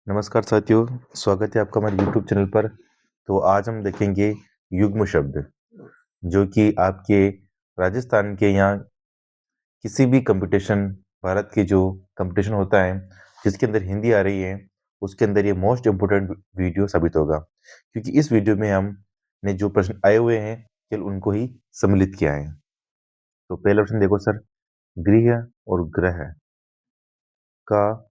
नमस्कार साथियों, स्वागत है आपका हमारे यूट्यूब चैनल पर। तो आज हम देखेंगे युग्म शब्द, जो कि आपके राजस्थान के यहाँ किसी भी कंपटीशन, भारत के जो कंपटीशन होता है जिसके अंदर हिंदी आ रही है, उसके अंदर ये मोस्ट इम्पोर्टेंट वीडियो साबित होगा, क्योंकि इस वीडियो में हमने जो प्रश्न आए हुए हैं केवल उनको ही सम्मिलित किया है। तो पहला प्रश्न देखो सर, गृह और ग्रह का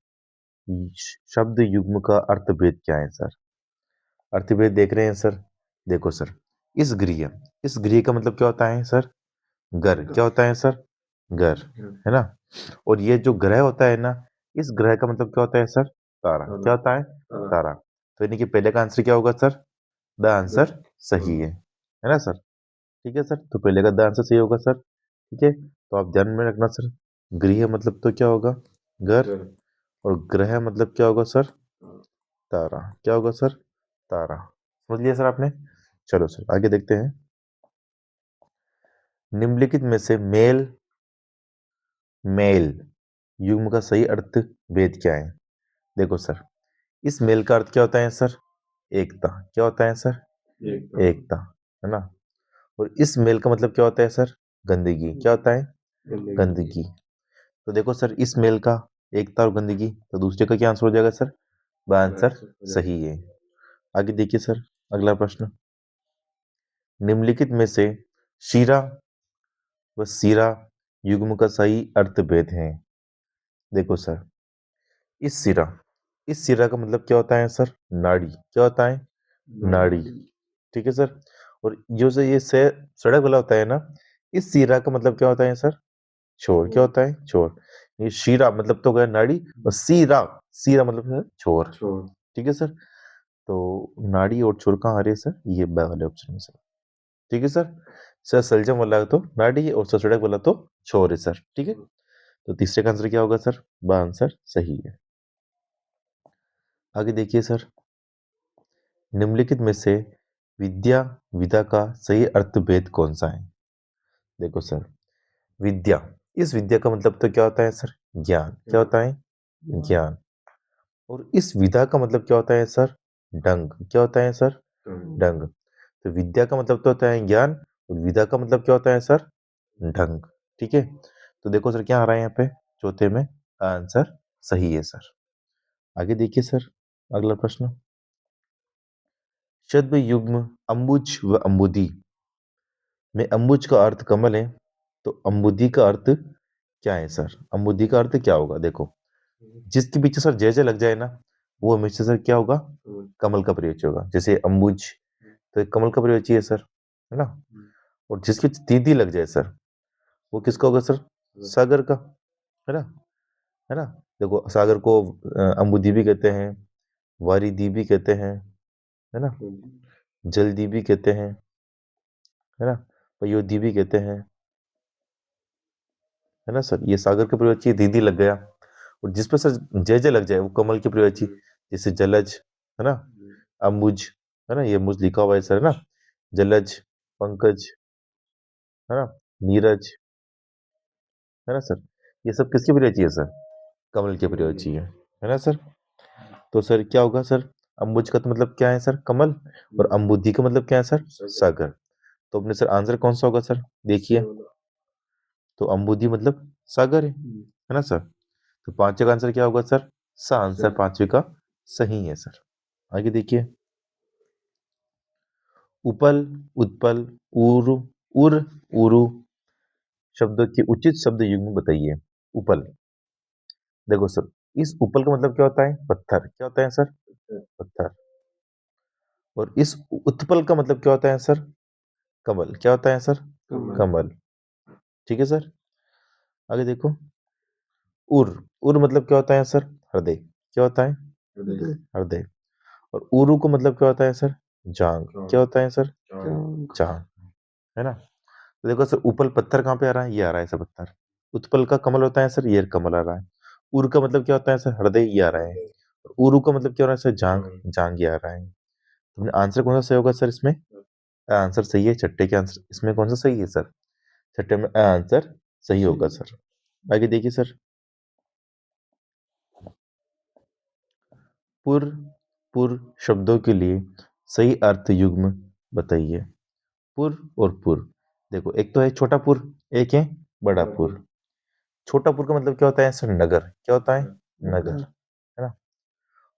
शब्द युग्म का अर्थभेद क्या है सर? अर्थभेद देख रहे हैं सर। देखो सर, इस गृह का मतलब क्या होता है सर? घर। क्या होता है सर? घर, है ना। और ये जो ग्रह होता है ना, इस ग्रह का मतलब क्या होता है सर? तारा। क्या होता है? तारा। तो यानी कि पहले का आंसर क्या होगा सर? द आंसर सही है ना सर? ठीक है सर, तो पहले का द आंसर सही होगा सर। ठीक है, तो आप ध्यान में रखना सर, गृह मतलब तो क्या होगा? घर। और ग्रह मतलब क्या होगा सर? तारा। क्या होगा सर? तारा। समझ लिया सर आपने? चलो सर आगे देखते हैं। निम्नलिखित में से मेल मेल युग्म का सही अर्थ भेद क्या है? देखो सर, इस मेल का अर्थ क्या होता है सर? एकता। क्या होता है सर? एकता, है ना। और इस मेल का मतलब क्या होता है सर? गंदगी। क्या होता है? गंदगी। तो देखो सर, इस मेल का एकता और गंदगी, तो दूसरे का क्या आंसर हो जाएगा सर? वह आंसर सही है। आगे देखिए सर, अगला प्रश्न। निम्नलिखित में से शीरा व सीरा युग्म का सही अर्थ भेद है। देखो सर, इस सिरा इस सिरा का मतलब क्या होता है सर? नाड़ी। क्या होता है? नाड़ी। ठीक है सर। और जो से ये से सड़क वाला होता है ना, इस सिरा का मतलब क्या होता है सर? छोर। क्या होता है? छोर। ये शीरा मतलब तो गया नाड़ी, और सीरा सीरा मतलब है छोर। ठीक है सर। तो नाड़ी और छोर कहाँ आ रही है सर? ये ब वाले ऑप्शन में सर। ठीक है सर। सर सलजम वाला तो नाड़ी है और सर सड़क वाला तो छोर है सर। ठीक है, तो तीसरे का आंसर क्या होगा सर? ब आंसर सही है। आगे देखिए सर, निम्नलिखित में से विद्या विदा का सही अर्थभेद कौन सा है? देखो सर, विद्या, इस विद्या का मतलब तो क्या होता है सर? ज्ञान। क्या होता है? ज्ञान। और इस विदा का मतलब क्या होता है सर? ढंग। क्या होता है सर? ढंग। तो विद्या का मतलब तो होता है ज्ञान, और विदा का मतलब क्या होता है सर? ढंग। ठीक है, तो देखो सर क्या आ रहा है यहाँ पे चौथे में? आंसर सही है सर। आगे देखिए सर, अगला प्रश्न। शब्द युग्म अंबुज व अंबुदी में अंबुज का अर्थ कमल है, तो अंबुदी का अर्थ क्या है सर? अंबुदी का अर्थ क्या होगा? देखो, जिसके पीछे सर जय जय लग जाए ना, वो हमेशा सर क्या होगा? कमल का प्रयोग होगा। जैसे अंबुज तो एक कमल का प्रयोग है सर, है ना। और जिसके पीछे दीदी लग जाए सर, वो किसका होगा सर? सागर का, है ना। है ना। देखो, सागर को अंबुदी भी कहते हैं, वारीदी भी कहते हैं, है ना, जलदी भी कहते हैं, है ना, पयोदी भी कहते हैं, है ना सर। ये सागर के प्रयोग दीदी लग गया। और जिस पर सर जय जय लग जाए वो कमल की प्रयोग, जैसे जलज, है ना, अम्बुज, है ना, ये मुझ लिखा हुआ है सर, है ना। जलज, पंकज, है ना, नीरज, है ना सर। ये सब किसकी प्रयोग है सर? कमल के प्रयोग है ना सर। तो सर क्या होगा सर? अम्बुज का तो मतलब क्या है सर? कमल। और अम्बुदी का मतलब क्या है सर? सागर। तो अपने सर आंसर कौन सा होगा सर? देखिए, तो अम्बुदी मतलब सागर है ना सर। तो पांचवे का आंसर क्या होगा सर? सा आंसर पांचवे का सही है सर। आगे देखिए, उपल, उत्पल, उरु, उर, उरु शब्दों के उचित शब्द युग्म बताइए। उपल, देखो सर, इस उपल का मतलब क्या होता है? पत्थर। क्या होता है सर? पत्थर। और इस उत्पल का मतलब क्या होता है सर? कमल। क्या होता है सर? कमल। ठीक है सर। आगे देखो, उर, उर मतलब क्या होता है सर? हृदय। क्या होता है? हृदय। और उरु को मतलब क्या होता है सर? जांग। क्या होता है सर? जांग, है ना। तो देखो सर, उपल पत्थर कहाँ पे आ रहा है? ये आ रहा है सर पत्थर। उत्पल का कमल होता है सर, ये कमल आ रहा है। उर का मतलब क्या होता है सर? हृदय, ये आ रहा है। उरु का मतलब क्या हो रहा है सर? जांग, जांग ये आ रहा है। तो आंसर कौन सा सही होगा सर इसमें? आंसर सही है छठे के आंसर इसमें कौन सा सही है सर? छठे में आंसर सही होगा सर। आगे देखिए सर, पुर पुर शब्दों के लिए सही अर्थ युग्म बताइए। पुर और पुर, देखो एक तो है छोटा पुर, एक है बड़ा पुर। छोटा पुर का मतलब क्या होता है सर? नगर। क्या होता है? नगर, है ना।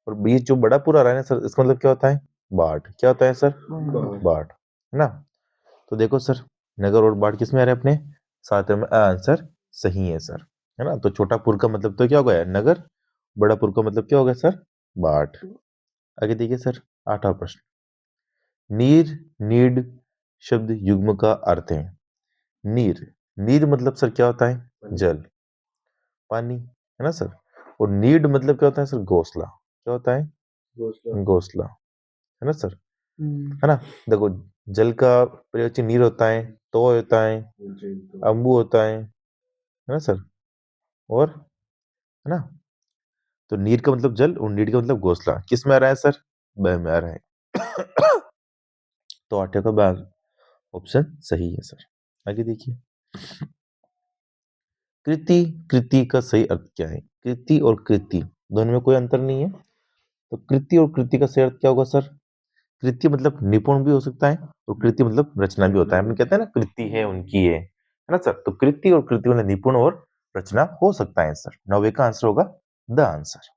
और ये जो बड़ा पुर आ रहा है ना सर, इसका मतलब क्या होता है? बाढ़। क्या होता है सर? बाढ़, है ना। तो देखो सर, नगर और बाढ़ किस में आ रहे हैं अपने? साथ में आंसर सही है सर, है ना। तो छोटा पुर का मतलब तो क्या हो गया? नगर। बड़ा पुर का मतलब क्या हो गया सर? बाढ़। आगे देखिए सर, 8वां प्रश्न। नीर नीड शब्द युग्म का अर्थ है। नीर, नीर मतलब सर क्या होता है? जल, पानी, है ना सर। और नीड मतलब क्या होता है सर? घोंसला। क्या होता है? घोंसला, है ना सर, है ना। देखो, जल का प्रयोग नीर होता है, तो होता है, अम्बु होता है ना सर, और, है ना। तो नीर का मतलब जल और नीड का मतलब घोंसला। किस में आ रहा है सर? ब में आ रहा है। तो 8 का ब ऑप्शन सही है सर। आगे देखिए, कृति, कृति का सही अर्थ क्या है? कृति और कृति दोनों में कोई अंतर नहीं है। तो कृति और कृति का सही अर्थ क्या होगा सर? कृति मतलब निपुण भी हो सकता है, और कृति मतलब रचना भी होता है। हम कहते हैं ना कृति है उनकी है ना सर। तो कृति और कृति मतलब निपुण और रचना हो सकता है सर। 9 का आंसर होगा द आंसर।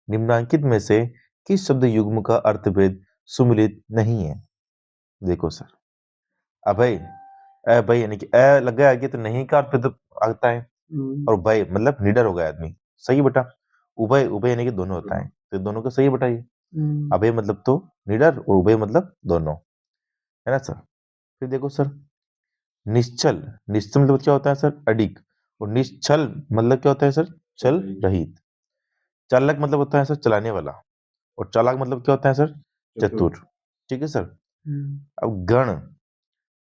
निम्नांकित में से किस शब्द युग्म का अर्थभेद सुमिलित नहीं है? देखो सर, अभय, अभय यानी कि अ लग गया आगे तो नहीं का अर्थ तो आता है। और भय मतलब निडर हो गया आदमी। सही बेटा। उभय, उभय यानी कि दोनों होता है, तो दोनों का सही बेटा ये। अभय मतलब तो निडर, और उभय मतलब दोनों, है ना सर। फिर देखो सर, निश्चल, निश्चल मतलब क्या होता है सर? अडिग। और निश्चल मतलब क्या होता है सर? चल रहित। चालक मतलब होता है सर चलाने वाला, और चालाक मतलब क्या होता है सर? चतुर। ठीक है सर। अब गण,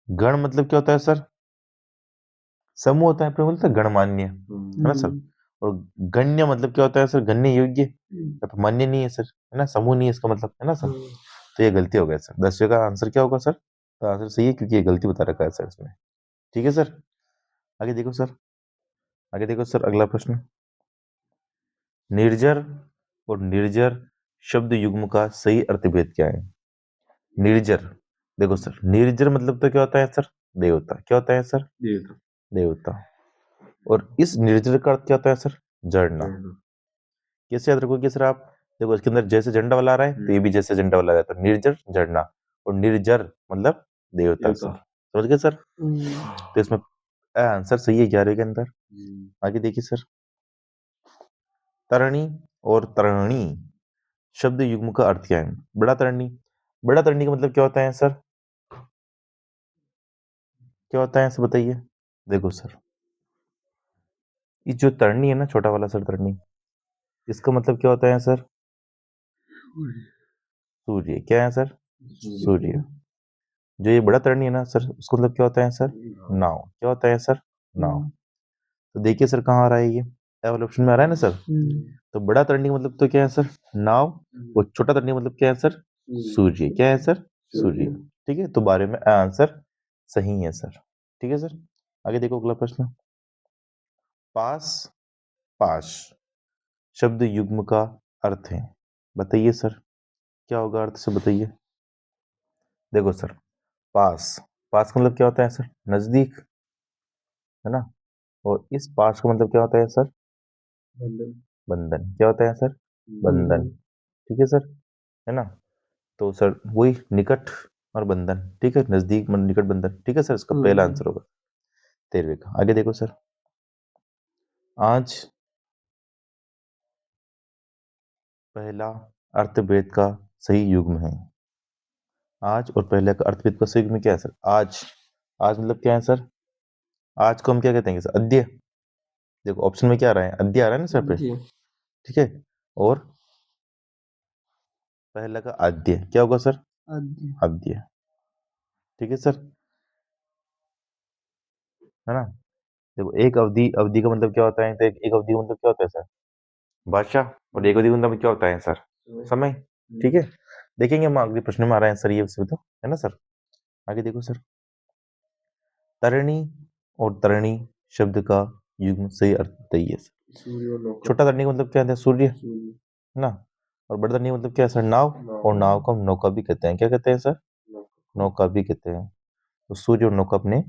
गण मतलब क्या होता है सर? समूह होता है, पर बोलते हैं गणमान्य, है ना सर। और गण्य मतलब क्या होता है सर? गण्य योग्य, या फिर मान्य नहीं है सर, है ना। समूह नहीं है इसका मतलब, है ना सर। तो ये गलती हो गया सर। 10वें का आंसर क्या होगा सर? तो आंसर सही है, क्योंकि ये गलती बता रखा है सर इसमें। ठीक है सर। आगे देखो सर, आगे देखो सर, अगला प्रश्न। निर्जर और निर्जर शब्द युग्म का सही अर्थभेद क्या है? निर्जर, देखो सर, निर्जर मतलब तो क्या होता है सर? देवता। क्या होता है सर? देवता। और इस निर्जर का अर्थ क्या होता है सर? जड़ना। कैसे याद रखोगे सर आप? देखो, इसके अंदर जैसे झंडा वाला आ रहा है, तो ये भी जैसे झंडा वाला आ रहा है। तो निर्जर जड़ना, और निर्जर मतलब देवता सर। समझ गए सर। तो इसमें आंसर सही है 11 के अंदर। आगे देखिए सर, तरणी और तरणी शब्द युग्म का अर्थ क्या है? बड़ा तरणी, बड़ा तरणी का मतलब क्या होता है सर? क्या होता है सर बताइए। देखो सर, ये जो तरणी है ना, छोटा वाला सर तरणी, इसका मतलब क्या होता है सर? सूर्य। क्या है सर? सूर्य। जो ये बड़ा तरणी है ना सर, उसका मतलब क्या होता है सर? नाव। क्या होता है सर? नाव। तो देखिए सर, कहाँ आ रहा है ये? ए वाले ऑप्शन में आ रहा है ना सर। तो बड़ा तरणी का मतलब तो क्या है सर? नाव। और छोटा तरणी का मतलब क्या है सर? सूर्य। क्या है सर? सूर्य। ठीक है, तो 12 में आंसर सही है सर। ठीक है सर। आगे देखो, अगला प्रश्न। पास, पास शब्द युग्म का अर्थ है, बताइए सर। क्या होगा अर्थ से बताइए। देखो सर, पास, पास का मतलब क्या होता है सर? नजदीक, है ना। और इस पास का मतलब क्या होता है सर? बंधन। क्या होता है सर? बंधन। ठीक है सर, है ना। तो सर वही निकट और बंधन, ठीक है, नजदीक मन निकट बंधन। ठीक है सर, इसका पहला आंसर होगा 13वें का। आगे देखो सर, आज पहला अर्थभेद का सही युग्म है। आज और पहले का अर्थभेद का सही युग्म क्या है सर? आज, आज मतलब क्या है सर? आज को हम क्या कहते हैं सर? अद्य। देखो ऑप्शन में क्या आ रहा है? अद्य आ रहा है ना सर पे। ठीक है। और पहला का आद्य, क्या होगा सर? आद्य। ठीक है सर, है ना। देखो, एक अवधि, अवधि का मतलब क्या होता है? तो एक अवधि का मतलब क्या होता है सर? भाषा। और एक अवधि का मतलब क्या होता है सर? समय। ठीक है, देखेंगे हम अगले प्रश्न में आ रहा है सर ये तो, है ना सर। आगे देखो सर, तरणी और तरणी शब्द का युग्म सही अर्थ बताइए सर। छोटा तरणिका मतलब क्या है? सूर्य, है ना। और बड़ा तरणिका मतलब क्या है सर? नाव। और नाव को हम नौका भी कहते हैं। क्या कहते हैं सर? नौका भी कहते हैं। तो सूर्य और नौका अपने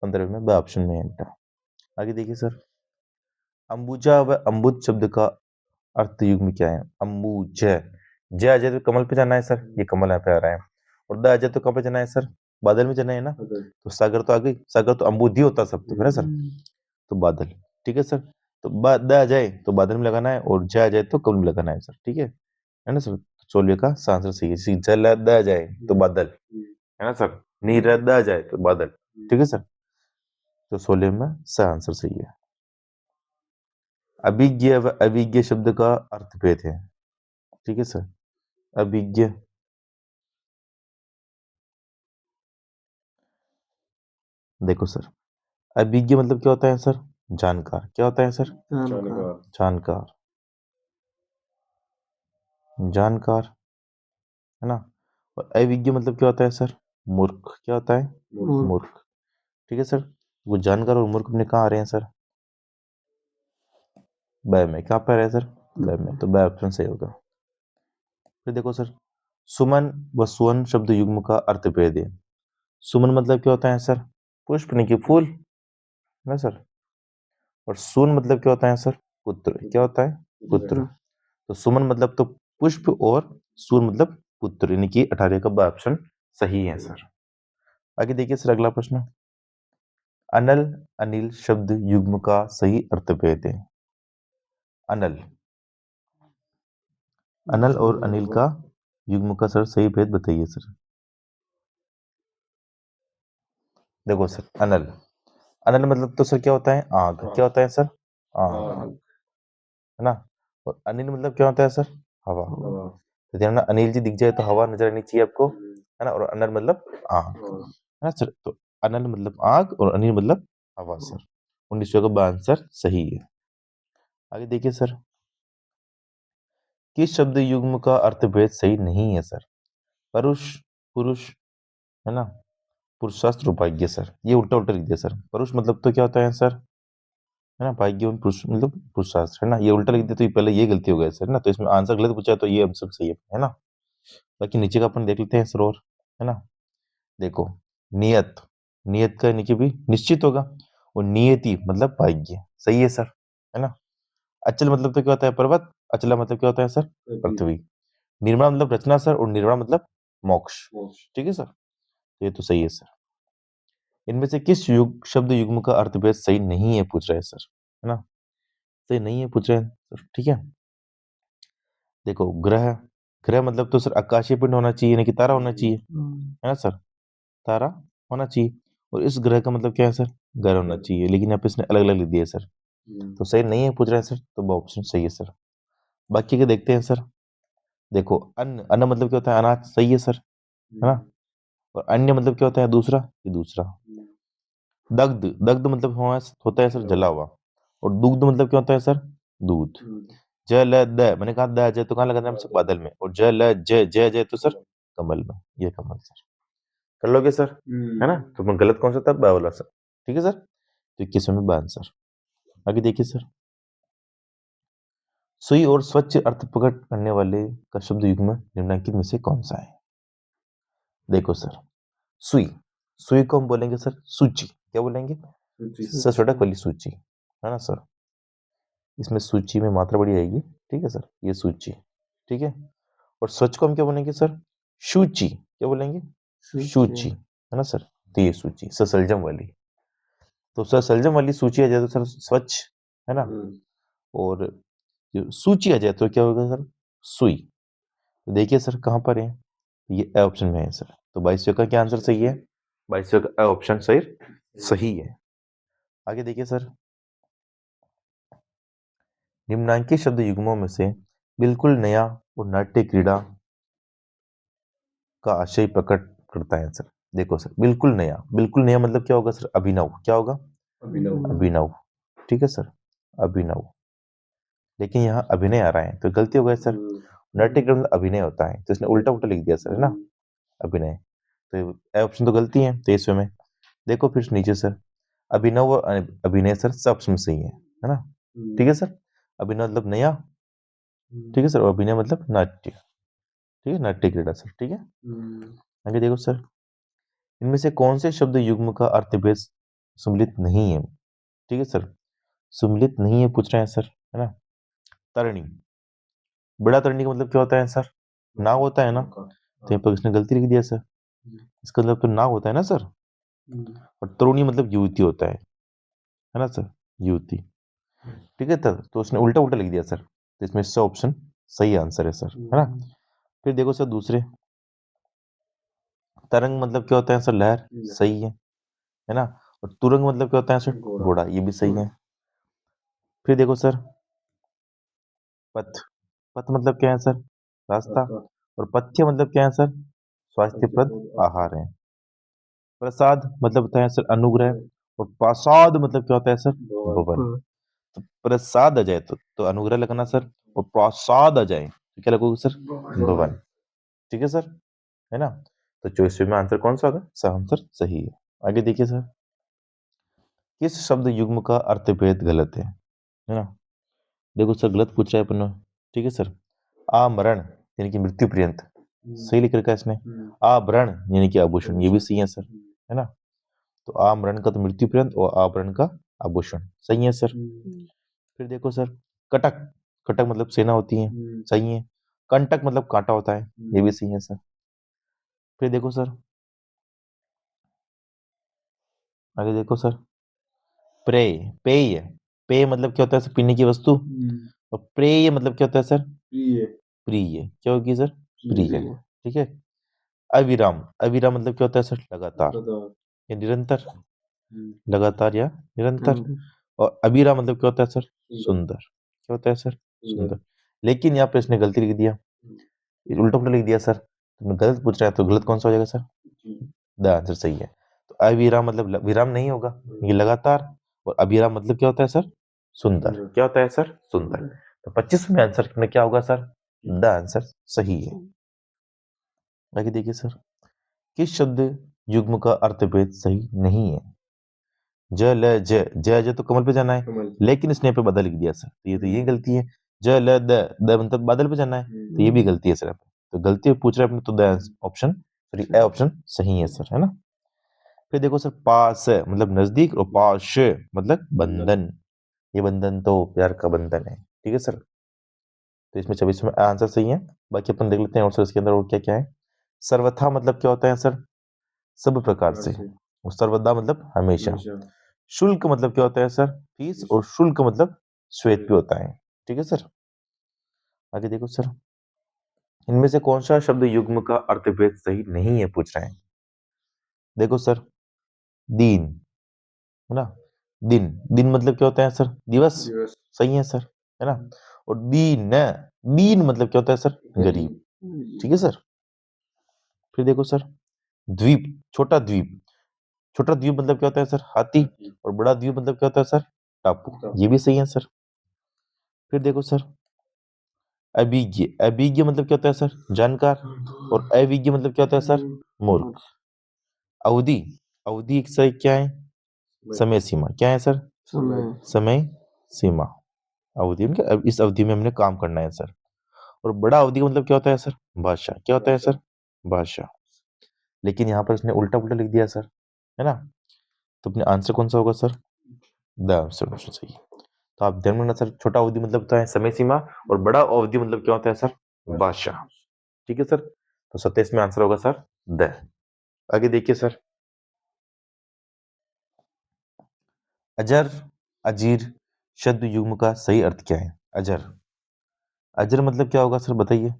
15 में ब ऑप्शन में है। आगे देखिए सर, अंबुजा व अम्बुज शब्द का अर्थ युग्म क्या है? अम्बुज, जय अजय तो कमल पे जाना है सर, ये कमल यहाँ पे आ रहा है। और द अजय तो कहाँ पे जाना है सर? बादल में जाना है ना। तो सागर तो आ गई, सागर तो अम्बुज ही होता सब तो, है ना सर। तो बादल, ठीक है सर। तो द अजय तो बादल में लगाना है, और जय अजय तो कमल में लगाना है सर, ठीक है ना सर। सोलवे का आंसर सही है। जल द जाए तो बादल, है ना सर। नीर द जाए तो बादल, ठीक है सर। तो 16 में सही आंसर सही है। अभिज्ञ व अभिज्ञ शब्द का अर्थ भेद है, ठीक है सर। अभिज्ञ, देखो सर, अभिज्ञ मतलब क्या होता है सर? जानकार। क्या होता है सर? जानकार, जानकार, है ना। और अविज्ञ मतलब क्या होता है सर? मूर्ख। क्या होता है? मूर्ख, ठीक है सर। वो जानकार और मूर्ख अपने कहाँ आ रहे हैं सर? ब में। कहाँ पर आ रहे हैं सर? ब में। तो ब ऑप्शन सही होगा। फिर देखो सर, सुमन व सुवन शब्द युग्म का अर्थ भेद है। सुमन मतलब क्या होता है सर? पुष्प नहीं कि फूल, है ना सर। और सुन मतलब क्या होता है सर? पुत्र। क्या होता है? पुत्र। तो सुमन मतलब तो पुष्प, और सूर मतलब पुत्र, यानी कि 18 का ब ऑप्शन सही है सर। आगे देखिए सर, अगला प्रश्न, अनल अनिल शब्द युग्म का सही अर्थ भेद है। अनल, अनल और अनिल का युग्म का सर सही भेद बताइए सर। देखो सर, अनल, अनल मतलब तो सर क्या होता है? आग। क्या होता है सर? आग, है ना। और अनिल मतलब क्या होता है सर? हवा। तो ध्यान रखना, अनिल जी दिख जाए तो हवा नजर आनी चाहिए आपको, है ना। और अनल मतलब आग, है ना सर। तो अनल मतलब आग और अनिल मतलब हवा सर। 19 का आंसर सही है। आगे देखिए सर, किस शब्द युग्म का अर्थभेद सही नहीं है सर? परुष, पुरुष, है ना। पुरुषास्त्र उपाज्ञ सर, ये उल्टा उल्टा लिख दिया सर। परुष मतलब तो क्या होता है सर? है ना। भाग्य पुरुष मतलब पुरुषास्त्र, है ना। ये उल्टा लिख दिया तो ये पहले ये गलती हो गया सर, है ना। तो इसमें आंसर गलत पूछा तो ये आंसर सही है ना। बाकी नीचे का अपन देख लेते हैं सर, और है ना। देखो, नियत, नियत का नीचे भी निश्चित होगा। और नियति मतलब भाग्य, सही है सर, है ना। अचल मतलब तो क्या होता है? पर्वत। अचला मतलब क्या होता है सर? पृथ्वी। निर्मला मतलब रचना सर, और निर्वाण मतलब मोक्ष, ठीक है सर। तो ये तो सही है सर। इनमें से किस युग शब्द युग्म का अर्थभेद सही नहीं है पूछ रहे हैं सर, है ना। सही नहीं है पूछ रहे हैं सर, ठीक है। देखो, ग्रह, ग्रह मतलब तो सर आकाशीय पिंड होना चाहिए, यानी कि तारा होना चाहिए, है ना सर। तारा होना चाहिए। और इस ग्रह का मतलब क्या है सर? ग्रह होना चाहिए, लेकिन यहाँ पे इसने अलग अलग लिख दिया सर। तो सही नहीं है पूछ रहे हैं सर, तो वो ऑप्शन सही है सर। बाकी के देखते हैं सर। देखो, अन्न, अन्न मतलब क्या होता है? अनाज, सही है सर, है ना। और अन्य मतलब क्या होता है? दूसरा, ये दूसरा। दग्ध, दग्ध मतलब होता है सर जला हुआ। और दुग्ध मतलब क्या होता है सर? दूध। जल द, मैंने कहा द जय तो कहाँ लगाना है सर? बादल में। और जल जय, जय जय तो सर कमल में। ये कमल सर, कर लोगे सर, है ना। तो मैं गलत कौन सा था? बा वाला सर, ठीक है सर। तो 21 में बा आंसर। आगे देखिए सर, सुई और स्वच्छ अर्थ प्रकट करने वाले का शब्द युग्म निम्नलिखित में से कौन सा है? देखो सर, सुई, सुई को हम बोलेंगे सर सूची। क्या बोलेंगे? सड़क वाली सूची, है ना सर। इसमें सूची में मात्रा बड़ी आएगी, ठीक है सर। ये सूची, ठीक है। और स्वच्छ को हम क्या बोलेंगे सर? सूची। क्या बोलेंगे? सूची, है ना सर। तो ये सूची ससलजम वाली। तो ससलजम वाली सूची आ जाए तो सर स्वच्छ, है ना। और जो सूची आ जाए तो क्या होगा सर? सुई। तो देखिए सर कहाँ पर है? ये ए ऑप्शन में है सर। तो 22 का क्या आंसर सही है? 22 का ए ऑप्शन सही सही है। आगे देखिए सर, निम्नांकित शब्द युग्मों में से बिल्कुल नया और नाट्य क्रीड़ा का आशय प्रकट करता है सर। देखो सर, बिल्कुल नया, बिल्कुल नया मतलब क्या होगा सर? अभिनव। क्या होगा? अभिनव, ठीक है सर, अभिनव। लेकिन यहाँ अभिनय आ रहा है तो गलती हो गई सर। नाट्य क्रीड़ा मतलब अभिनय होता है, तो इसने उल्टा उल्टा लिख दिया सर, है ना। अभिनय, तो ए ऑप्शन तो गलती है, तो इसमें देखो फिर नीचे सर, अभिनव और अभिनय सर सब ऑप्शन सही है ना, ठीक है सर। अभिनय मतलब नया, ठीक है सर, और अभिनय मतलब नाट्य, ठीक है, नाट्य क्रीड़ा सर, ठीक है। आगे देखो सर, इनमें से कौन से शब्द युग्म का अर्थभेद सम्मिलित नहीं है, ठीक है सर, सम्मिलित नहीं है पूछ रहे हैं सर, है ना। तरणी, बड़ा तरणी का मतलब क्या होता है सर, नाव होता है ना, तो यहाँ पर इसने गलती लिख दिया सर, इसका मतलब तो नाव होता है ना सर, और तरुणी मतलब युवती होता है ना सर, युवती, ठीक है सर, तो उसने उल्टा उल्टा लिख दिया सर, तो इसमें इसका ऑप्शन सही आंसर है सर, है ना। फिर देखो सर दूसरे, तरंग मतलब क्या होता है सर, लहर, सही है ना, और तुरंग मतलब क्या होता है सर, घोड़ा, ये भी सही है। फिर देखो सर, पथ, पथ मतलब क्या है सर, रास्ता, और पथ्य मतलब क्या है सर, स्वास्थ्यप्रद आहार है। प्रसाद मतलब होता है सर अनुग्रह, और प्रसाद मतलब क्या होता है सर, भवन। तो प्रसाद आ जाए तो अनुग्रह लगना सर, और प्रसाद आ जाए तो क्या लगोगे सर, भवन, ठीक है सर, है ना। तो चॉइस में आंसर कौन सा होगा, सर आंसर सही है। आगे देखिए सर, किस शब्द युग्म का अर्थभेद गलत है ना। देखो सर गलत पूछ रहा है अपन, ठीक है सर। आमरण यानी कि मृत्यु पर्यंत, सही लिख रखा है इसने। आभरण यानी कि आभूषण, ये भी सही है सर, है ना। तो आमरण का तो मृत्यु पर्यंत, और आभरण का आभूषण, सही है सर। फिर देखो सर, कटक, कटक मतलब सेना होती है, सही है। कंटक मतलब कांटा होता है, ये भी सही है सर। फिर देखो सर, आगे देखो सर, प्रेय, पेय, पेय मतलब क्या होता है सर, पीने की वस्तु, और प्रेय मतलब क्या होता है सर, प्रिय, क्या होगी सर, प्रिय, ठीक है। अविराम, अविराम मतलब क्या होता है सर, लगातार या निरंतर, लगातार या निरंतर। और अविराम मतलब क्या होता है सर, सुंदर, क्या होता है सर, सुंदर। लेकिन यहाँ पे इसने गलती लिख दिया, उल्टा पुल्टा लिख दिया सर, तो गलत पूछ रहा है, तो गलत कौन सा हो जाएगा सर, द आंसर सही है। तो अविराम मतलब विराम नहीं होगा, ये लगातार, और अभिराम मतलब क्या होता है सर, सुंदर, क्या होता है सर, सुंदर। तो 25 में आंसर में क्या होगा सर, द आंसर सही है। आगे देखिए सर, किस शब्द युग्म का अर्थभेद सही नहीं है। ज ल ज, ज ज तो कमल पे जाना है, लेकिन इसने पे बादल लिख दिया सर, तो ये गलती है। ज ल द, द मतलब बादल पे जाना है, तो ये भी गलती है सर। तो गलती पूछ रहे हैं अपने, तो the option, sorry A option सही है सर, है ना। फिर देखो सर, पास मतलब नजदीक, और पाश मतलब बंधन, ये बंधन तो प्यार का बंधन है, ठीक है सर। तो इसमें 26 में आंसर सही है। बाकी अपन देख लेते हैं और सर इसके अंदर और क्या क्या है। सर्वथा मतलब क्या होता है सर, सब प्रकार से, और सर्वदा मतलब हमेशा। शुल्क मतलब क्या होता है सर, फीस, और शुल्क मतलब श्वेत भी होता है, ठीक है सर। आगे देखो सर, इनमें से कौन सा शब्द युग्म का अर्थभेद सही नहीं है पूछ रहे हैं। देखो सर, दीन, है ना, दिन, दिन मतलब क्या होता है सर, दिवस, सही है सर, है ना। और दीन, दीन मतलब क्या होता है सर, गरीब, ठीक है सर। फिर देखो सर, द्वीप, छोटा द्वीप, छोटा द्वीप मतलब क्या होता है सर, हाथी, और बड़ा द्वीप मतलब क्या होता है सर, टापू, ये भी सही है सर। फिर देखो सर, अभिज्ञ, अभिज्ञ मतलब क्या होता है सर, जानकार, और अविज्ञ मतलब क्या होता है सर, मूर्ख। अवधि, अवधि एक सही क्या है, समय सीमा, क्या है सर, समय सीमा, अवधि मतलब अब इस अवधि में हमने काम करना है सर। और बड़ा अवधि का मतलब क्या होता है सर, भाषा, क्या होता है सर, भाषा। लेकिन यहाँ पर इसने उल्टा पुल्टा लिख दिया सर, है ना। तो अपने आंसर कौन सा होगा सर, द आंसर सही है। तो आप ध्यान रखना सर, छोटा अवधि मतलब होता है समय सीमा, और बड़ा अवधि मतलब क्या होता है सर, भाषा, ठीक है सर। तो 27 में आंसर होगा सर द। आगे देखिए सर, अजर, अजीर शब्द युग्म का सही अर्थ क्या है। अजर, अजर मतलब क्या होगा सर बताइए,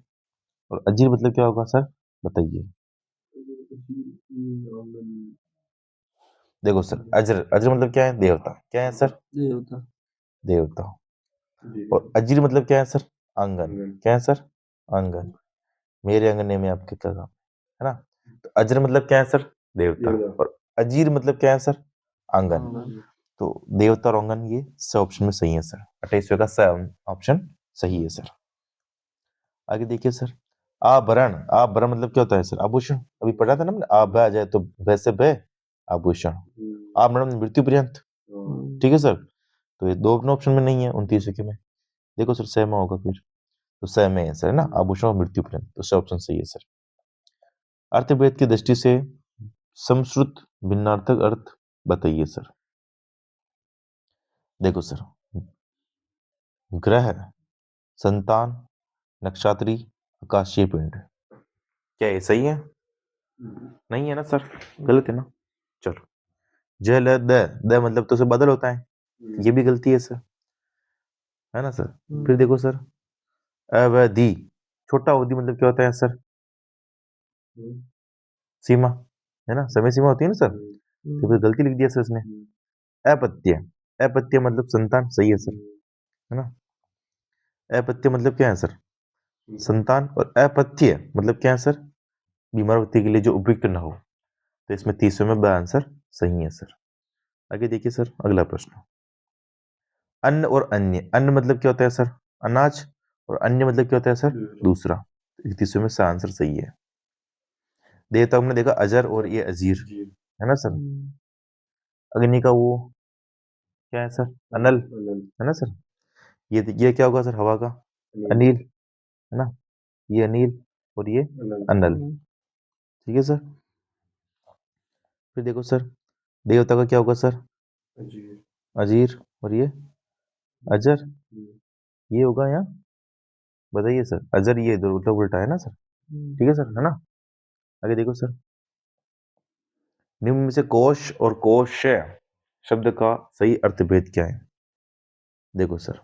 और अजीर मतलब क्या होगा सर बताइए। देखो सर, अजर, अजर मतलब क्या है, देवता, क्या है सर, देवता, देवता। और अजीर मतलब क्या है सर, आंगन, क्या है सर, आंगन, मेरे अंगने में आपके क्या काम, है ना। तो अजर मतलब क्या है सर, देवता, और अजीर मतलब क्या है सर, आंगन। तो देवता और आंगन ये सब ऑप्शन में सही है सर, 28वें का स ऑप्शन सही है सर। आगे देखिए सर, आभरण, आभरण मतलब क्या होता है सर, आभूषण, अभी पढ़ा था ना हमने, आ ब आ जाए तो भ से भ, आभूषण। आभरण मृत्यु पर्यंत, ठीक है सर। तो ये दो अपने ऑप्शन में नहीं है 29 के में। देखो सर सहमा होगा फिर, तो सहमे है सर, है ना, आभूषण और मृत्यु पर्यंत, तो सही ऑप्शन सही है सर। अर्थभेद की दृष्टि से समश्रुत भिन्नार्थक अर्थ बताइए सर। देखो सर, ग्रह, संतान, नक्षत्री, आकाशीय पिंड, क्या ये सही है? नहीं है ना सर, गलत है ना। चलो, जल द, द मतलब तो से बदल होता है, ये भी गलती है सर, है ना सर। फिर देखो सर, अवधि, छोटा अवधि मतलब क्या होता है सर? सीमा, है ना, समय सीमा होती है ना सर, तो फिर गलती लिख दिया सर इसने। अपत्य, अपत्य मतलब संतान, सही है सर, है ना। अपत्य मतलब क्या है सर? संतान। और अपत्य मतलब क्या है सर? बीमार व्यक्ति के लिए जो उपयुक्त ना हो, तो इसमें तीसरे में ब आंसर सही है सर। आगे देखिए सर, अगला प्रश्न, अन्न और अन्य, अन्न मतलब क्या होता है सर? अनाज, और अन्य मतलब क्या होता है सर? दूसरा, तीसरे में सा आंसर सही है। देवता हमने देखा अजर और ये अजीर, है ना सर। अग्नि का वो क्या है सर? अनल, है ना सर। ये क्या होगा सर? हवा का अनिल, है ना, ये अनिल और ये अनल, ठीक है सर। फिर देखो सर, देवता का क्या होगा सर? अजीर, और ये अजर, ये होगा यहाँ, बताइए सर। अजर ये इधर उल्टा उल्टा है ना सर, ठीक है सर, है ना। आगे देखो सर, निम्न में से कोश और कोशय शब्द का सही अर्थभेद क्या है? देखो सर,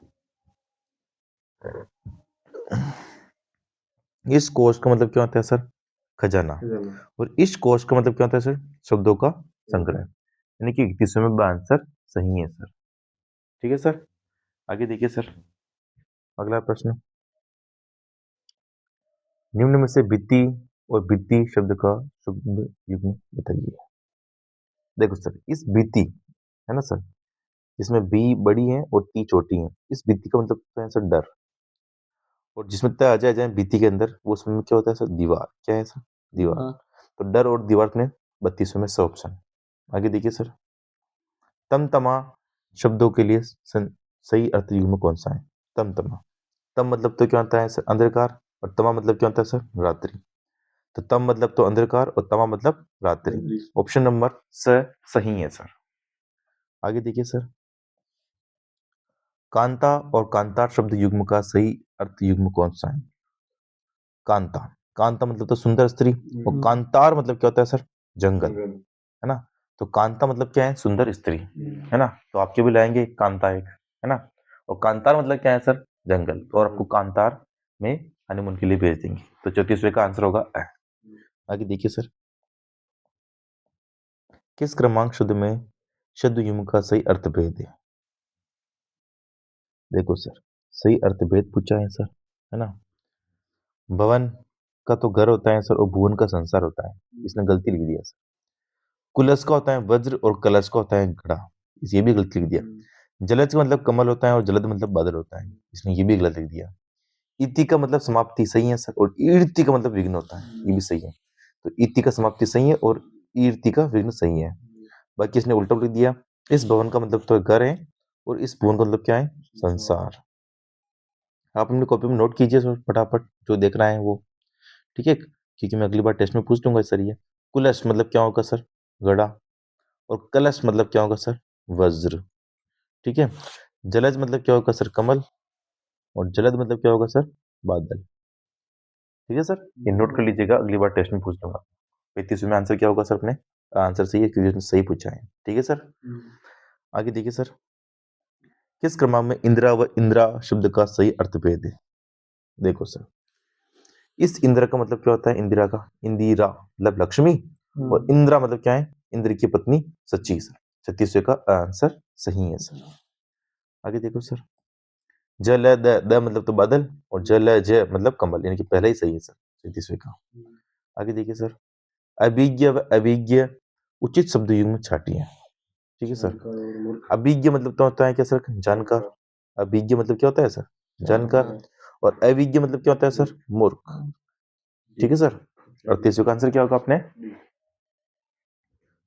इस कोश का मतलब क्या होता है सर? खजाना। और इस कोश का मतलब क्या होता है सर? शब्दों का संग्रह, यानी कि 31वें में आंसर सही है सर, ठीक है सर। आगे देखिए सर, अगला प्रश्न, निम्न में से भित्ति और भित्ति शब्द का शुभ युग्म बताइए। देखो सर, इस भित्ति, है ना सर, जिसमें बी बड़ी है और टी छोटी है, इस भित्ति का मतलब क्या है सर? डर। और जिसमें त आ जाए भित्ति के अंदर, वो उसमें क्या होता है सर? दीवार, क्या है सर? दीवार। तो डर और दीवार में 32 में से ऑप्शन। आगे देखिए सर, तमतमा शब्दों के लिए सही अर्थ युग्म कौन सा है? तमतमा, तम मतलब तो क्या होता है सर? अंधकार, और तमा मतलब क्या होता है सर? रात्रि। तो तम मतलब तो अंधकार और तमा मतलब रात्रि, ऑप्शन नंबर स सही है सर। आगे देखिए सर, कांता और कांतार शब्द युग्म का सही अर्थ युग्म कौन सा है? कांता, कांता मतलब तो सुंदर स्त्री, और कांतार मतलब क्या होता है सर? जंगल, है ना। तो कांता मतलब क्या है? सुंदर स्त्री, है ना। तो आपके भी लाएंगे कांता एक, है ना। और कांतार मतलब क्या है सर? जंगल, तो और आपको कांतार में हनीमून के लिए भेज देंगे, तो 34वें का आंसर होगा अ। आगे देखिए सर, किस क्रमांक शब्द में शब्द युग्म का सही अर्थ भेद है? देखो सर, सही अर्थ भेद पूछा है सर, है ना। भवन का तो घर होता है सर, और भुवन का संसार होता है, इसने गलती लिख दिया सर। कुलस का होता है वज्र, और कलश का होता है घड़ा, ये भी गलत लिख दिया। जलज का मतलब कमल होता है, और जलद मतलब बादल होता है, इसने ये भी गलत लिख दिया। इति का मतलब समाप्ति, सही है सर, और ईर्ति का मतलब विघ्न होता है, ये भी सही है। तो इति का समाप्ति सही है, और ईर्ति का विघ्न सही है। बाकी इसने उल्टा लिख दिया। इस भवन का मतलब तो घर है, और इस भुवन का मतलब क्या है? संसार। आप अपनी कॉपी में नोट कीजिए सर फटाफट, जो देख रहा है वो, ठीक है, क्योंकि मैं अगली बार टेस्ट में पूछ लूंगा सर ये। कुलश मतलब क्या होगा सर? घड़ा। और कलश मतलब क्या होगा सर? वज्र, ठीक है। जलज मतलब क्या होगा सर? कमल। और जलद मतलब क्या होगा सर? बादल, ठीक है सर। ये नोट कर लीजिएगा, अगली बार टेस्ट में पूछ लूंगा। 35 में आंसर क्या होगा सर? अपने आंसर सही है, क्योंकि उसने सही पूछा है, ठीक है सर। आगे देखिए सर, किस क्रम में इंदिरा व इंदिरा शब्द का सही अर्थ भेद है? देखो सर, इस इंदिरा का मतलब क्या होता है? इंदिरा का, इंदिरा मतलब लक्ष्मी, और इंदिरा मतलब क्या है? इंद्र की पत्नी सच्ची सर। 36वें का आंसर सही है सर। आगे देखो सर, जल द, द मतलब तो बादल, और जल ज मतलब कमल, यानी कि पहले ही सही है सर, 37वें का। आगे देखिए सर, अभिज्ञ व अभिज्ञ उचित शब्द युग्म छाटिए, ठीक है सर। अभिज्ञ मतलब तो होता है क्या सर? जानकार। अभिज्ञ मतलब क्या होता है सर? जानकार। और अविज्ञ मतलब क्या होता है सर? मूर्ख, ठीक है सर। और 30वें का आंसर क्या होगा अपने?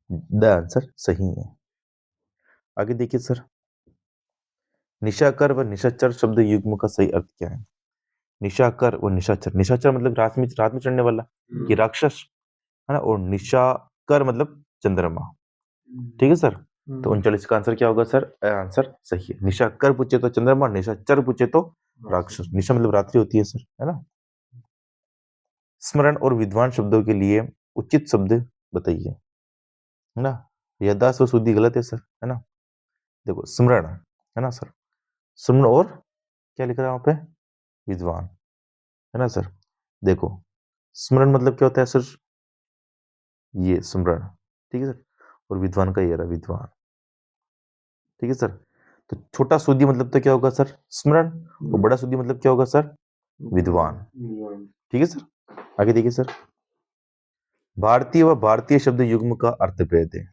द आंसर सही है। आगे देखिए सर, निशाकर व निशाचर शब्द युग्म का सही अर्थ क्या है? निशाकर और निशाचर, निशाचर मतलब रात में चढ़ने वाला कि राक्षस, है ना, और निशाकर मतलब चंद्रमा। ठीक है सर, तो 39 का आंसर क्या होगा सर? आंसर सही है। निशाकर पूछे तो चंद्रमा, निशाचर पूछे तो राक्षस। निशा मतलब रात्रि होती है सर, है ना। स्मरण और विद्वान शब्दों के लिए उचित शब्द बताइए, है ना। याददाश्त व शुद्धि गलत है सर, है ना। देखो स्मरण, है ना सर, स्मरण और क्या लिख रहा है वहां पे? विद्वान, है ना सर। देखो स्मरण मतलब क्या होता है सर? ये स्मरण, ठीक है सर, और विद्वान का ये रहा विद्वान, ठीक है सर। तो छोटा शुद्धि मतलब तो क्या होगा सर? स्मरण, और बड़ा शुद्धि मतलब क्या होगा सर? विद्वान, ठीक है सर। आगे देखिए सर, भारतीय व भारतीय शब्द युग्म का अर्थ भेद है।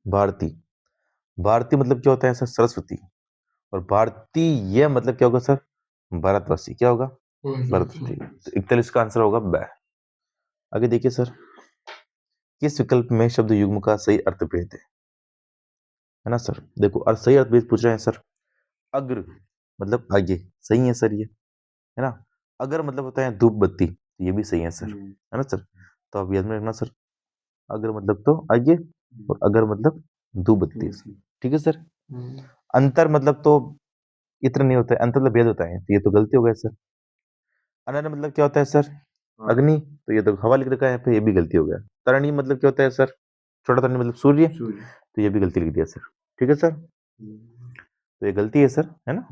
भारती, भारतीय मतलब क्या होता है सर? सरस्वती। और भारतीय मतलब क्या होगा सर? भारतवासी। क्या होगा? भारतवासी। तो 41 का आंसर होगा ब। आगे देखिए सर, किस विकल्प में शब्द युग्म का सही अर्थ भेद है ना सर। देखो और सही अर्थ भेद पूछ रहे हैं सर। अग्र मतलब आगे, सही है सर ये, है ना। अगर मतलब होता है धूप बत्ती, ये भी सही है सर, है ना सर। तो अब याद में रखना सर, अगर मतलब तो आगे, और अगर मतलब धूप बत्ती, ठीक है सर। अंतर मतलब तो इतना नहीं होता है, अंतर मतलब भेद होता है, तो ये तो गलती हो गया सर। अनन्य मतलब क्या होता है सर? अग्नि, तो ये तो हवा लिख रखा है यहाँ पे, ये भी गलती हो गया। तरणी मतलब क्या होता है सर? छोटा तरणी मतलब सूर्य, तो ये भी गलती लिख दिया सर, ठीक है सर। तो ये गलती है सर, है ना।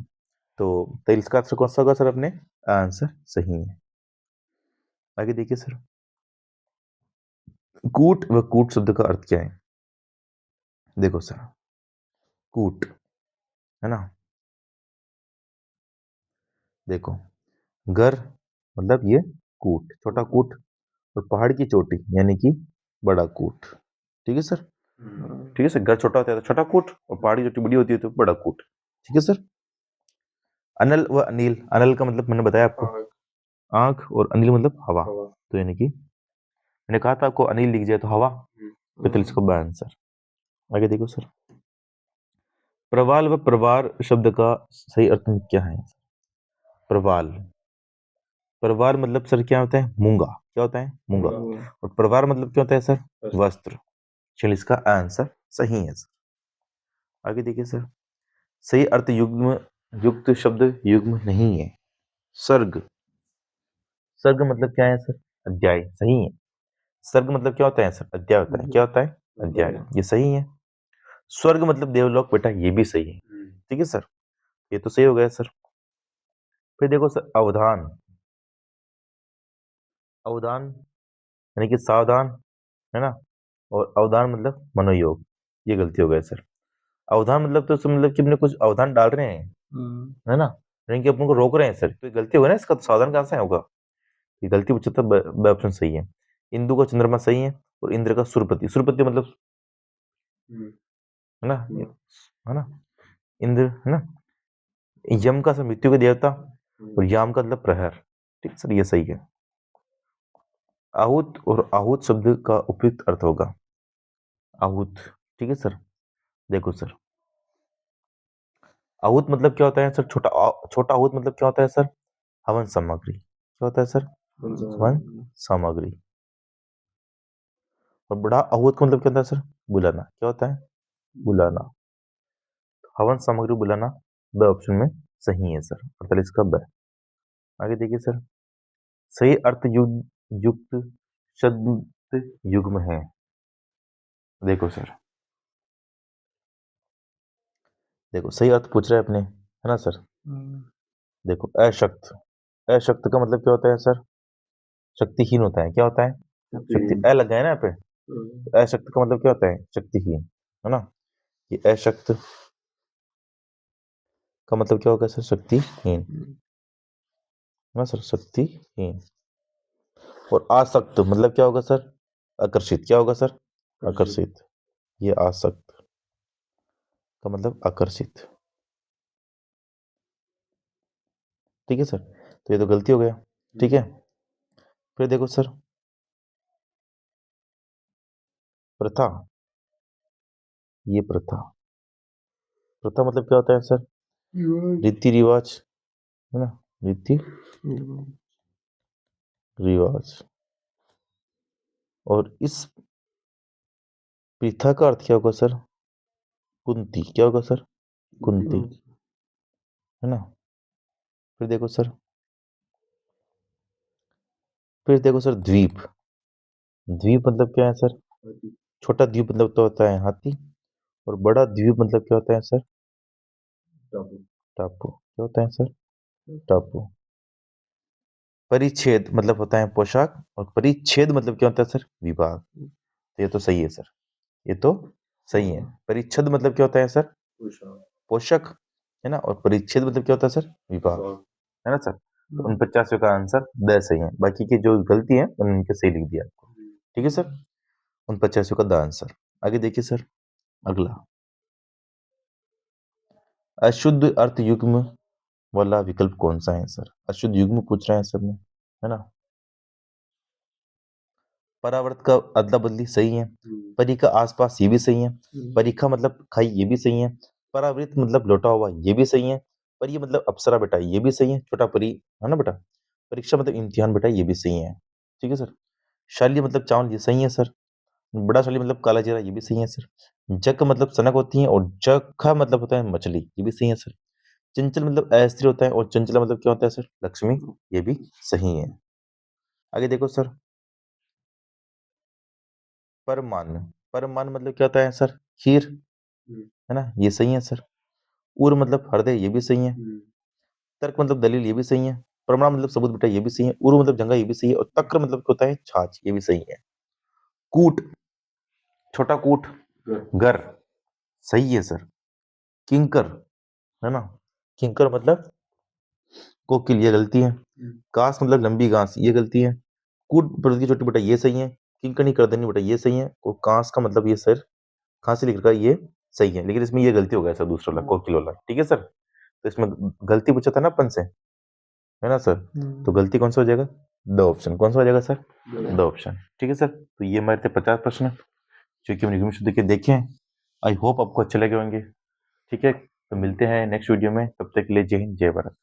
तो इसका आंसर कौन सा होगा सर? अपने आंसर सही है। आगे देखिए सर, कूट व कूट शब्द का अर्थ क्या है? देखो सर, कूट, है ना, देखो घर मतलब ये कूट, छोटा कूट, और पहाड़ की चोटी यानी कि बड़ा कूट, ठीक है सर। ठीक है सर, घर छोटा होता है तो छोटा कूट, और पहाड़ की चोटी बड़ी होती है तो बड़ा कूट, ठीक है सर। अनल व अनिल, अनल का मतलब मैंने बताया आपको आंख, और अनिल मतलब हवा, तो यानी कि मैंने कहा था आपको अनिल लिख जाए तो हवा, तो इसका आंसर। आगे देखो सर, प्रवाल व प्रवार शब्द का सही अर्थ क्या है? प्रवाल, प्रवार मतलब सर क्या होता है? मूंगा। क्या होता है? मूंगा। और प्रवार मतलब क्या होता है सर? वस्त्र। चलिए इसका आंसर सही है सर। आगे देखिए सर, सही अर्थ युग्म युक्त शब्द युग्म नहीं है। सर्ग, सर्ग मतलब क्या है सर? अध्याय, सही है। सर्ग मतलब क्या होता है सर? अध्याय होता है। क्या होता है? अध्याय, ये सही है। स्वर्ग मतलब देवलोक, बेटा ये भी सही है, ठीक है सर, ये तो सही हो गया सर। फिर देखो सर, अवधान, अवधान यानी कि सावधान, है ना, और अवधान मतलब मनोयोग, ये गलती हो गया सर। अवधान मतलब तो मतलब कि अपने कुछ अवधान डाल रहे हैं, है ना, यानी कि अपन को रोक रहे हैं सर, तो ये गलती होगा ना, इसका तो सावधान कहां से होगा? ये गलती पूछा था, ऑप्शन सही है। इंदु का चंद्रमा सही है, और इंद्र का सुरपति, सुरपति मतलब, है ना, है ना, इंद्र, है ना। यम का सर मृत्यु का देवता, और याम का मतलब प्रहर, ठीक सर, ये सही है। आहूत और आहूत शब्द का उपयुक्त अर्थ होगा आहूत, ठीक है सर। देखो सर, आहूत मतलब क्या होता है सर? छोटा आहूत मतलब क्या होता है सर? हवन सामग्री। क्या होता है सर? हवन सामग्री। और बड़ा आहूत का मतलब क्या होता है सर? बुलाना। क्या होता है? बुलाना। हवन सामग्री बुलाना, ब ऑप्शन में सही है सर, 48 का ब। आगे देखिए सर, सही अर्थ युक्त शब्द युग्म है। देखो सर, देखो सही अर्थ पूछ रहे हैं अपने, है ना सर। देखो अशक्त, अशक्त का मतलब क्या होता है सर? शक्तिहीन होता है। क्या होता है? शक्ति, अ लग गया है ना यहाँ पे, तो अशक्त का मतलब क्या होता है? शक्तिहीन, है ना। ये अशक्त का मतलब क्या होगा सर? शक्तिहीन, है ना सर, शक्तिहीन। और आसक्त मतलब क्या होगा सर? आकर्षित। क्या होगा सर? आकर्षित। ये आसक्त का मतलब आकर्षित, ठीक है सर। तो ये तो गलती हो गया, ठीक है। फिर देखो सर, प्रथा, ये प्रथा, प्रथा मतलब क्या होता है सर? रीति रिवाज, है ना, रीति रिवाज। और इस प्रथा का अर्थ क्या होगा सर? कुंती। क्या होगा सर? कुंती, है ना। फिर देखो सर, द्वीप। द्वीप मतलब क्या है सर? छोटा द्वीप मतलब तो होता है हाथी, और बड़ा द्वीप मतलब क्या होता है सर? टापू। क्या होता है सर? टापू। परिच्छेद मतलब होता है पोशाक, और परिच्छेद मतलब क्या होता है सर? विभाग। तो ये तो सही है सर, ये तो सही है। परिच्छेद मतलब क्या होता है सर? पोषक, है ना। और परिच्छेद मतलब क्या होता है सर? विभाग, है ना सर। तो 49 का आंसर द सही है, बाकी की जो गलती है उनके सही लिख दिया आपको। ठीक है सर, 49 का द आंसर। आगे देखिए सर, अगला अशुद्ध अर्थ युग्म वाला विकल्प कौन सा है सर? अशुद्ध युग्म पूछ रहे हैं सर ने, है ना। परावर्त का अदला बदली सही है। परी का आसपास ये भी सही है। परीखा मतलब खाई ये भी सही है। परावृत मतलब लौटा हुआ ये भी सही है। पर ये मतलब अप्सरा बेटा ये भी सही है, छोटा परी, है ना बेटा। परीक्षा मतलब इम्तिहान बेटा ये भी सही है। ठीक है सर। शाली मतलब चावल ये सही है सर। बड़ा शाली मतलब काला जीरा ये भी सही है सर। जक मतलब सनक होती है, और जखा मतलब होता है मछली, ये भी सही है सर। चंचल मतलब अस्थिर होता है, और चंचला मतलब क्या होता है सर? लक्ष्मी, ये भी सही है। आगे देखो सर, परमान। परमान मतलब क्या होता है सर? खीर, है ना, ये सही है सर। उर मतलब हृदय, ये भी सही है। तर्क मतलब दलील, ये भी सही है। प्रमाण मतलब सबूत बेटा, ये भी सही है। उरु मतलब जंगा, ये भी सही है। और तक्र मतलब क्या होता है? छाछ, ये भी सही है। कूट, छोटा कूट, घर, सही है सर। किंकर, है ना, किंकर मतलब कोकिल, ये गलती है। कास मतलब लंबी घास, ये गलती है। कूट प्रति छोटी बेटा, ये सही है। किंकणी करदनी बेटा, ये सही है। और कांस का मतलब ये सर खांसी लिख रखा है, ये सही है। लेकिन इसमें ये गलती हो गया सर, दूसरा वाला कोकिल वाला। ठीक है सर, तो इसमें गलती पूछा था ना अपन से, है ना सर। तो गलती कौन सा हो जाएगा? The option. कौन सा हो जाएगा सर? The option. ठीक है सर, तो ये हमारे थे 50 प्रश्न जो कि हमने निगम शुद्ध के देखे हैं। आई होप आपको अच्छे लगे होंगे। ठीक है, तो मिलते हैं नेक्स्ट वीडियो में, तब तक के लिए जय हिंद जय भारत।